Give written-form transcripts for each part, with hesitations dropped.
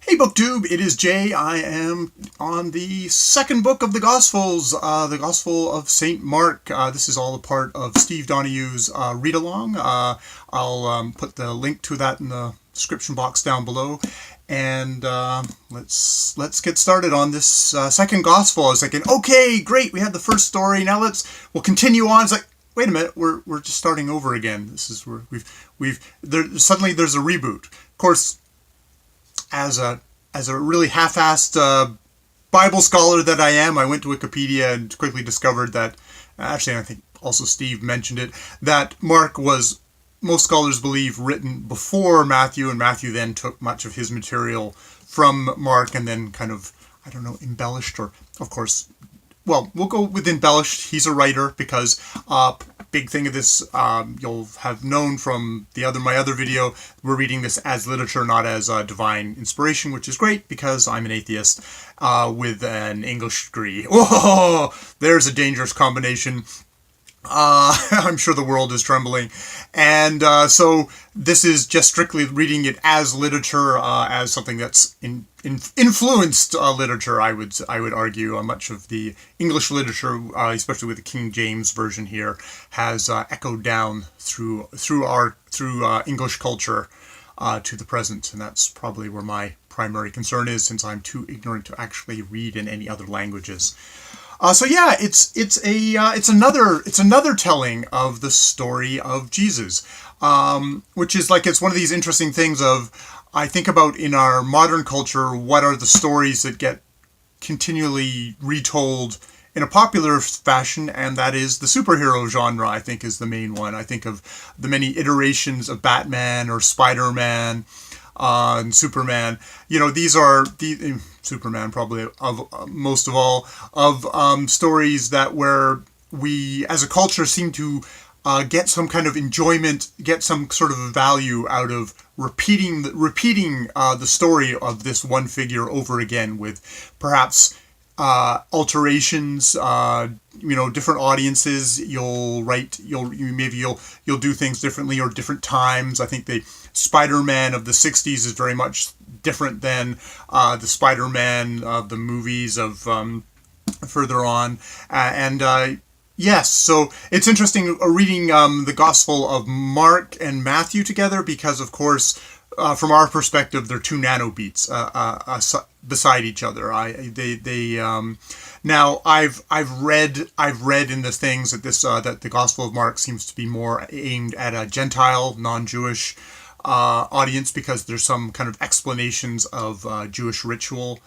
Hey BookTube, it is Jay. I am on the second book of the Gospels, the Gospel of St. Mark. This is all a part of Steve Donoghue's read-along. I'll put the link to that in the description box down below. And let's get started on this second Gospel. I was thinking, okay, great, we had the first story. Now we'll continue on. It's like, wait a minute, we're just starting over again. This is where suddenly there's a reboot. Of course, as a really half-assed Bible scholar that I am, I went to Wikipedia and quickly discovered that, actually I think also Steve mentioned it, that Mark was, most scholars believe, written before Matthew, and Matthew then took much of his material from Mark and then kind of, I don't know, embellished, or of course, well, we'll go with embellished. He's a writer because big thing of this, you'll have known from my other video, we're reading this as literature, not as divine inspiration, which is great because I'm an atheist with an English degree. Whoa, there's a dangerous combination. I'm sure the world is trembling. And so this is just strictly reading it as literature, as something that's influenced literature, I would argue. Much of the English literature, especially with the King James version here, has echoed down through English culture to the present. And that's probably where my primary concern is, since I'm too ignorant to actually read in any other languages. So yeah, it's another telling of the story of Jesus, which is like, it's one of these interesting things of, I think about in our modern culture, what are the stories that get continually retold in a popular fashion, and that is the superhero genre, I think, is the main one. I think of the many iterations of Batman or Spider-Man and Superman. You know, these are the Superman probably of most of all of stories that where we as a culture seem to get some kind of enjoyment, get some sort of value out of repeating the story of this one figure over again with perhaps alterations, different audiences. You'll do things differently or different times. I think the Spider-Man of the 60s is very much different than the Spider-Man of the movies of further on. Yes, so it's interesting reading the Gospel of Mark and Matthew together because, of course, from our perspective, they're two nanobeats beside each other. Now I've read in the things that that the Gospel of Mark seems to be more aimed at a Gentile, non-Jewish audience, because there's some kind of explanations of Jewish ritual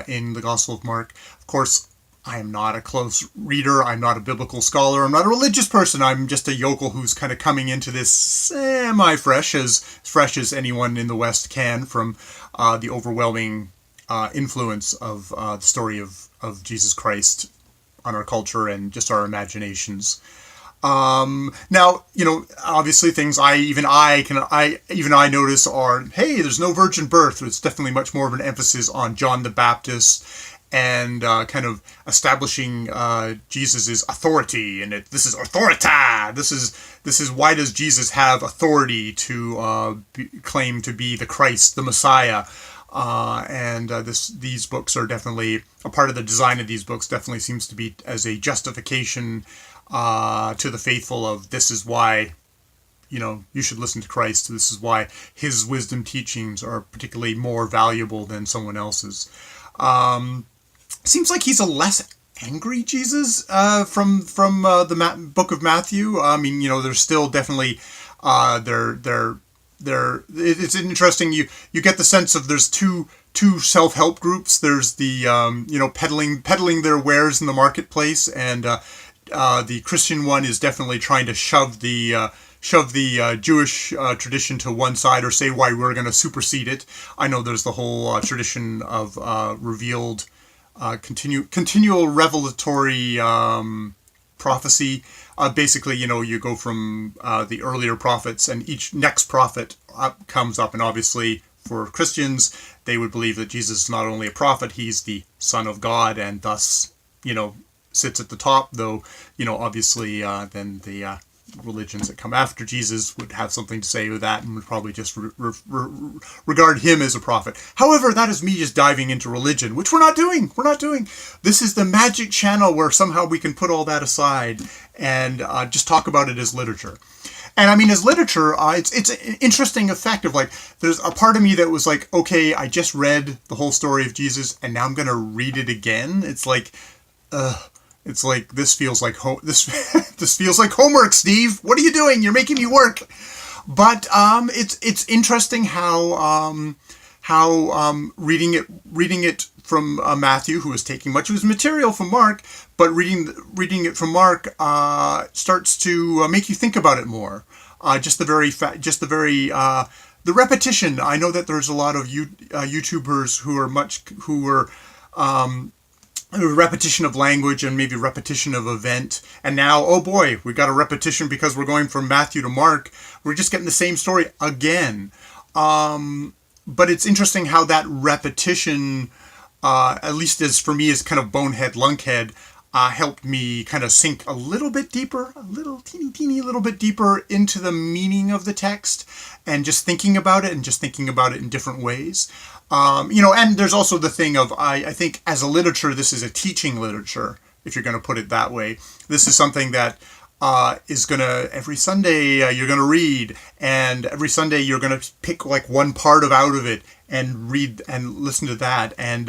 in the Gospel of Mark. Of course, I am not a close reader. I'm not a biblical scholar. I'm not a religious person. I'm just a yokel who's kind of coming into this semi-fresh, as fresh as anyone in the West can, from the overwhelming influence of the story of Jesus Christ on our culture and just our imaginations. Now, obviously things even I notice are, hey, there's no virgin birth. It's definitely much more of an emphasis on John the Baptist and kind of establishing Jesus's authority, and this is authorita. This is why does Jesus have authority to claim to be the Christ, the Messiah? These books are definitely a part of the design of these books. Definitely seems to be as a justification to the faithful of, this is why you should listen to Christ. This is why his wisdom teachings are particularly more valuable than someone else's. Seems like he's a less angry Jesus from the book of Matthew. I mean, there's still definitely it's interesting. You get the sense of there's two self-help groups. There's the peddling their wares in the marketplace, and the Christian one is definitely trying to shove the Jewish tradition to one side, or say why we're going to supersede it. I know there's the whole tradition of revealed continual revelatory prophecy. Basically, you go from the earlier prophets, and each next prophet comes up, and obviously for Christians, they would believe that Jesus is not only a prophet, he's the Son of God, and thus, sits at the top, though, obviously then religions that come after Jesus would have something to say with that and would probably just regard him as a prophet. However, that is me just diving into religion, which we're not doing. We're not doing. This is the magic channel where somehow we can put all that aside and just talk about it as literature. And I mean, as literature, it's an interesting effect of like, there's a part of me that was like, okay, I just read the whole story of Jesus, and now I'm going to read it again. It's like, this feels like this feels like homework, Steve. What are you doing? You're making me work. But it's interesting how reading it from Matthew, who is taking much of his material from Mark, but reading it from Mark starts to make you think about it more. The repetition. I know that there's a lot of YouTubers who are repetition of language and maybe repetition of event. And now, oh boy, we got a repetition because we're going from Matthew to Mark. We're just getting the same story again. But it's interesting how that repetition, at least as for me as kind of bonehead, lunkhead, helped me kind of sink a little bit deeper, a little teeny little bit deeper into the meaning of the text and just thinking about it in different ways. And there's also the thing of, I think as a literature, this is a teaching literature, if you're going to put it that way. This is something that is going to, every Sunday you're going to read, and every Sunday you're going to pick like one part out of it and read and listen to that. And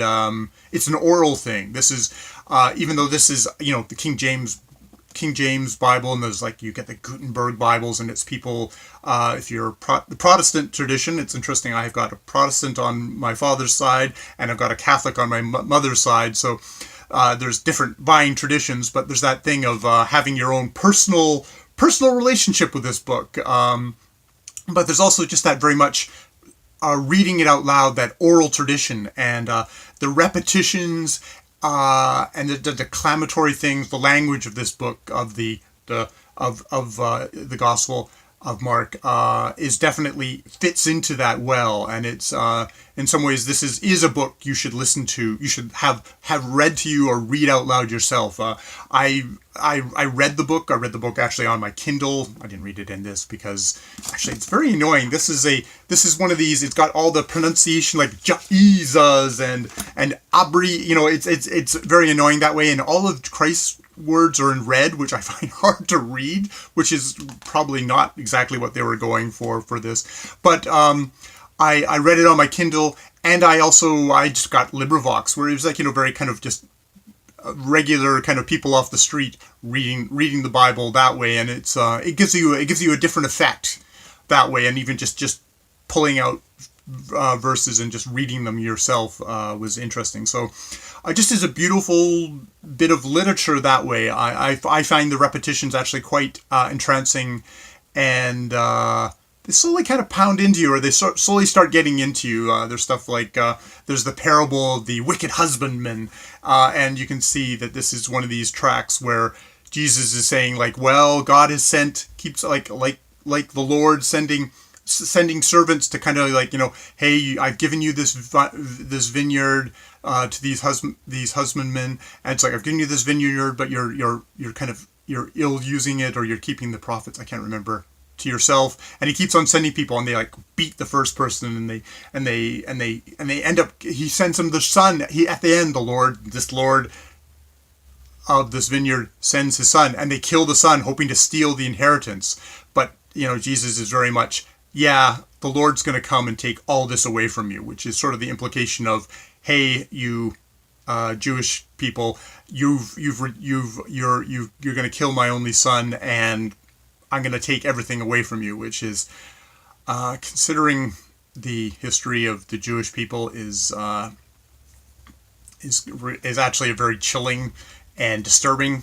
it's an oral thing. This is, even though this is, the King James Bible, and there's like, you get the Gutenberg Bibles, and it's people, if you're the Protestant tradition, it's interesting. I've got a Protestant on my father's side, and I've got a Catholic on my mother's side. So there's different buying traditions, but there's that thing of having your own personal relationship with this book. But there's also just that very much reading it out loud, that oral tradition, and the repetitions and the declamatory things, the language of this book, of the Gospel of Mark, is definitely fits into that well. And it's in some ways, this is a book you should listen to. You should have read to you or read out loud yourself. I read the book. I read the book actually on my Kindle. I didn't read it in this because actually it's very annoying. This is one of these. It's got all the pronunciation like Jesus and abri. It's very annoying that way. And all of Christ's words are in red, which I find hard to read, which is probably not exactly what they were going for this. But I read it on my Kindle, and I just got LibriVox, where it was like, very kind of just regular kind of people off the street reading the Bible that way, and it gives you a different effect that way, and even just pulling out verses and just reading them yourself was interesting. So just as a beautiful bit of literature that way, I find the repetitions actually quite entrancing, and they slowly kind of pound into you, or they slowly start getting into you. There's stuff like, there's the parable of the wicked husbandman, and you can see that this is one of these tracks where Jesus is saying like, well, God has keeps like the Lord sending servants to kind of like, hey, I've given you this vineyard to these husbandmen, and it's like, I've given you this vineyard, but you're ill using it, or you're keeping the profits, I can't remember, to yourself. And he keeps on sending people, and they like beat the first person, and they end up, he sends them the son. At the end, this Lord of this vineyard sends his son, and they kill the son, hoping to steal the inheritance. But Jesus is very much, yeah, the Lord's going to come and take all this away from you, which is sort of the implication of, hey, you Jewish people, you're going to kill my only son, and I'm going to take everything away from you, which is, considering the history of the Jewish people, is actually a very chilling and disturbing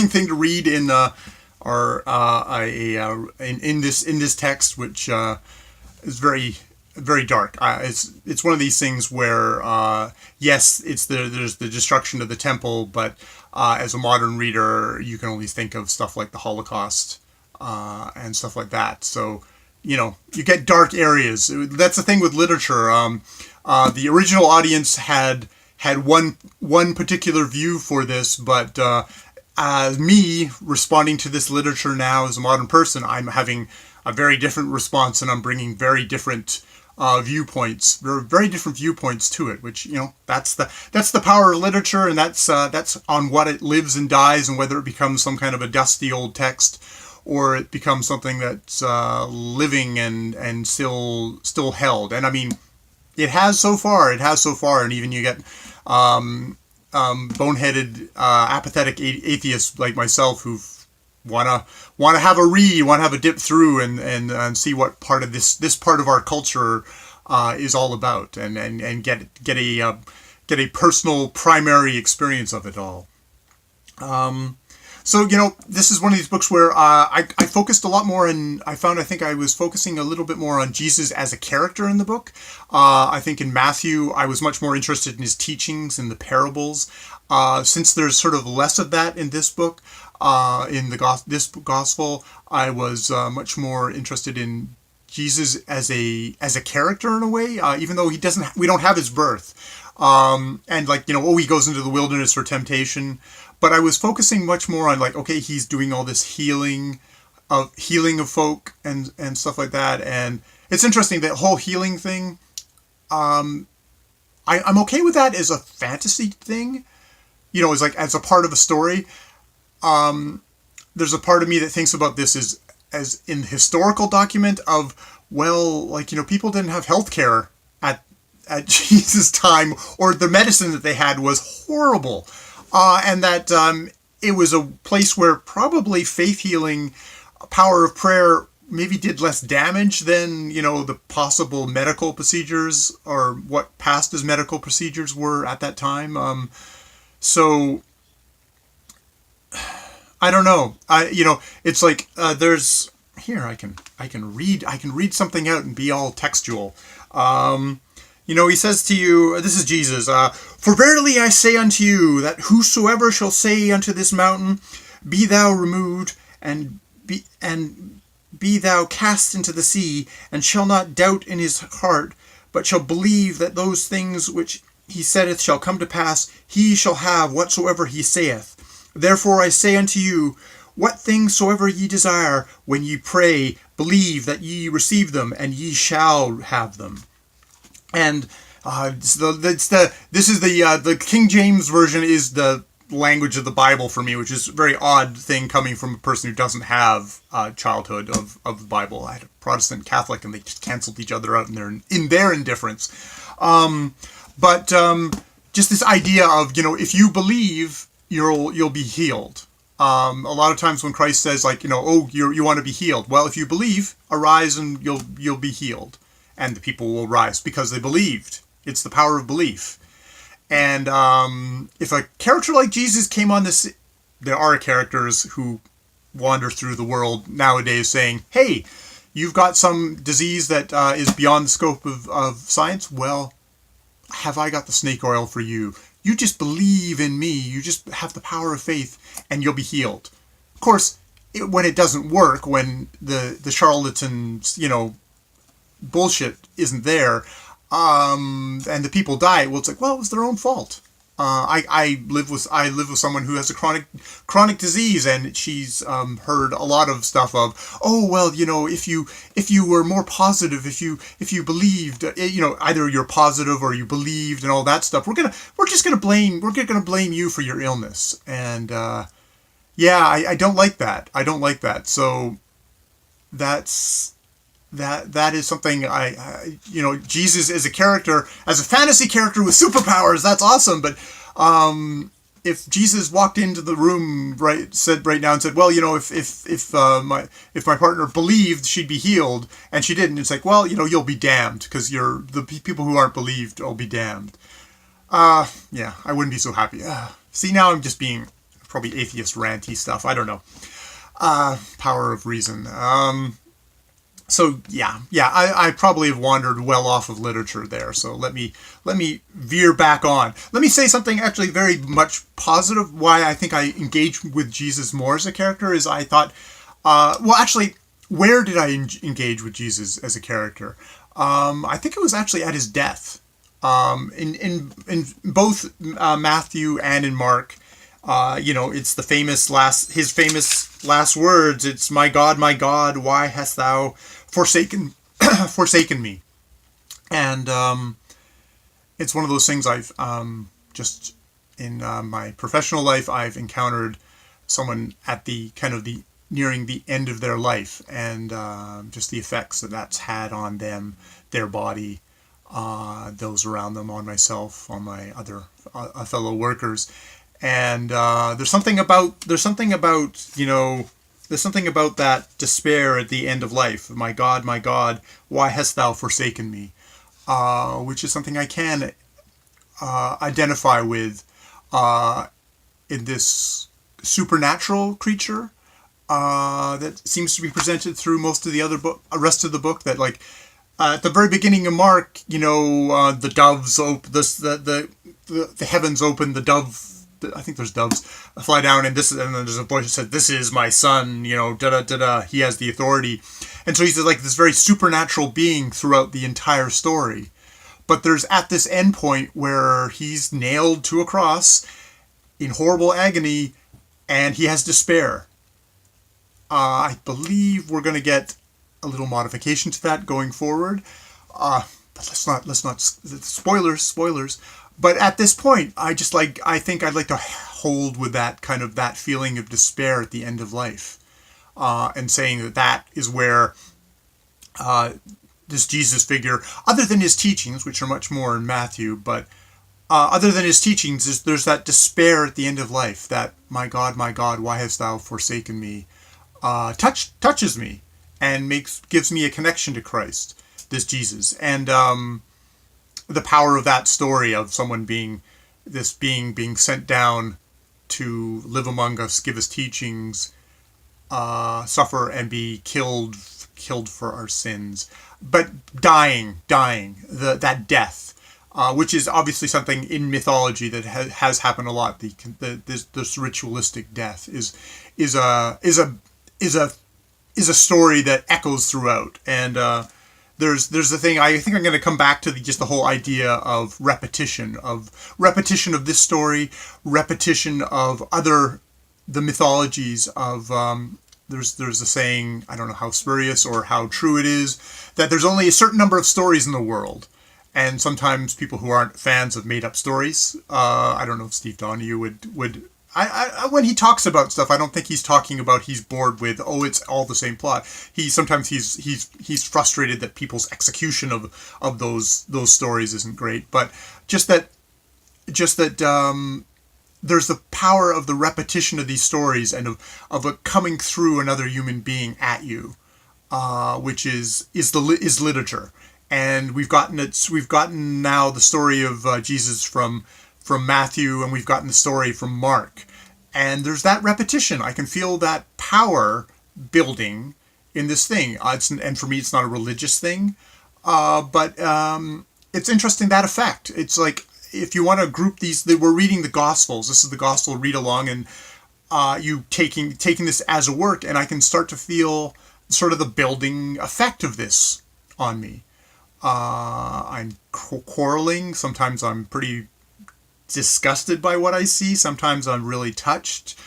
thing to read in in this text, which is very, very dark. It's one of these things where yes, there's the destruction of the temple, but as a modern reader, you can only think of stuff like the Holocaust and stuff like that. So you get dark areas. That's the thing with literature. The original audience had one particular view for this, but me responding to this literature now as a modern person, I'm having a very different response, and I'm bringing very different viewpoints. There are very different viewpoints to it, which, that's the power of literature, and that's on what it lives and dies, and whether it becomes some kind of a dusty old text, or it becomes something that's living and still held. And I mean, it has so far, and even you get boneheaded, apathetic atheists like myself who want to have a read, want to have a dip through, and see what part of this part of our culture is all about, and get a personal primary experience of it all. So, this is one of these books where I focused a lot more, and I think I was focusing a little bit more on Jesus as a character in the book. I think in Matthew, I was much more interested in his teachings and the parables. Since there's sort of less of that in this book, in this gospel, I was much more interested in Jesus as a character in a way, even though we don't have his birth. And he goes into the wilderness for temptation. But I was focusing much more on he's doing all this healing of folk and stuff like that. And it's interesting, that whole healing thing. I'm okay with that as a fantasy thing, as a part of a story. There's a part of me that thinks about this as in the historical document of, people didn't have healthcare at Jesus' time, or the medicine that they had was horrible. And that it was a place where probably faith healing, power of prayer, maybe did less damage than, the possible medical procedures, or what passed as medical procedures were at that time. So I don't know. It's like there's here I can read something out and be all textual. He says to you, this is Jesus, "For verily I say unto you, that whosoever shall say unto this mountain, Be thou removed, and be thou cast into the sea, and shall not doubt in his heart, but shall believe that those things which he saith shall come to pass, he shall have whatsoever he saith. Therefore I say unto you, what things soever ye desire, when ye pray, believe that ye receive them, and ye shall have them." And this is the King James version is the language of the Bible for me, which is a very odd thing coming from a person who doesn't have childhood of the Bible. I had a Protestant Catholic, and they just canceled each other out in their indifference. But just this idea of, if you believe, you'll be healed. A lot of times when Christ says, you want to be healed. Well, if you believe, arise and you'll be healed. And the people will rise because they believed. It's the power of belief. And if a character like Jesus came on this, there are characters who wander through the world nowadays saying, hey, you've got some disease that is beyond the scope of science. Well, have I got the snake oil for you? You just believe in me. You just have the power of faith, and you'll be healed. Of course, when it doesn't work, when the charlatans, bullshit isn't there, and the people die, well, it's like, well, it was their own fault. I live with someone who has a chronic disease, and she's heard a lot of stuff of, oh well, if you were more positive, if you believed, either you're positive or you believed and all that stuff, we're just gonna blame you for your illness. And I don't like that. So that is something Jesus as a character, as a fantasy character with superpowers, that's awesome. But if Jesus walked into the room right now and said, well, if my partner believed, she'd be healed, and she didn't, it's like, well, you'll be damned, because the people who aren't believed will be damned. I wouldn't be so happy. See, now I'm just being probably atheist ranty stuff. I don't know. Power of reason. So I probably have wandered well off of literature there. So let me veer back on. Let me say something actually very much positive. Why I think I engaged with Jesus more as a character is I thought, where did I engage with Jesus as a character? I think it was actually at his death. In both Matthew and in Mark, It's his famous last words. It's my God, why hast thou forsaken forsaken me? And it's one of those things I've just in my professional life I've encountered someone at the kind of the nearing the end of their life, and just the effects that that's had on them, their body, those around them, on myself, on my other fellow workers. And there's something about that despair at the end of life. My God, why hast thou forsaken me? Which is something I can identify with in this supernatural creature that seems to be presented through most of the rest of the book. That, like, at the very beginning of Mark, the doves open, the heavens open, the dove. I think there's doves fly down, and then there's a voice that said, "This is my son." Da da da da. He has the authority, and so he's like this very supernatural being throughout the entire story. But there's at this end point where he's nailed to a cross in horrible agony, and he has despair. I believe we're going to get a little modification to that going forward. But let's not spoilers. But at this point, I think I'd like to hold with that feeling of despair at the end of life, and saying that is where this Jesus figure, other than his teachings, which are much more in Matthew, but other than his teachings, there's that despair at the end of life. That my God, why hast thou forsaken me? Touches me and gives me a connection to Christ, this Jesus, and the power of that story of someone being sent down to live among us, give us teachings, suffer and be killed for our sins, but dying, that death, which is obviously something in mythology that has happened a lot. This ritualistic death is a story that echoes throughout, and there's the thing. I think I'm going to come back to just the whole idea of repetition of this story, repetition of the mythologies of. There's a saying, I don't know how spurious or how true it is, that there's only a certain number of stories in the world, and sometimes people who aren't fans of made up stories. I don't know if Steve Donoghue would. When he talks about stuff, I don't think he's talking about he's bored with, it's all the same plot. Sometimes he's frustrated that people's execution of those stories isn't great, but just that there's the power of the repetition of these stories and of it coming through another human being at you, which is literature. And we've gotten now the story of Jesus from Matthew, and we've gotten the story from Mark. And there's that repetition. I can feel that power building in this thing. And for me, it's not a religious thing, but it's interesting, that effect. It's like, if you want to group these, we're reading the Gospels. This is the Gospel read along, and you taking this as a work, and I can start to feel sort of the building effect of this on me. I'm quarreling. Sometimes I'm pretty disgusted by what I see. Sometimes I'm really touched.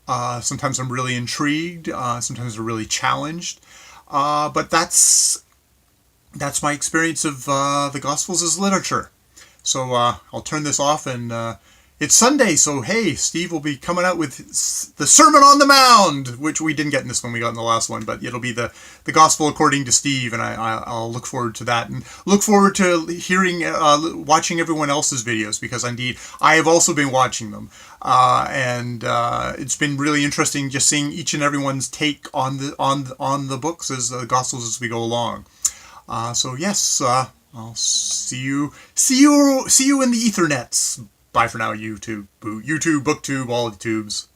Sometimes I'm really intrigued. Sometimes I'm really challenged. But that's my experience of the Gospels as literature. So I'll turn this off, and it's Sunday, so hey, Steve will be coming out with the Sermon on the Mount, which we didn't get in this one, we got in the last one, but it'll be the Gospel according to Steve, and I'll look forward to that, and look forward to hearing, watching everyone else's videos, because indeed, I have also been watching them, and it's been really interesting just seeing each and everyone's take on the books, as the Gospels, as we go along. So yes, I'll see you in the ethernets. Bye for now, YouTube, BookTube, all the tubes.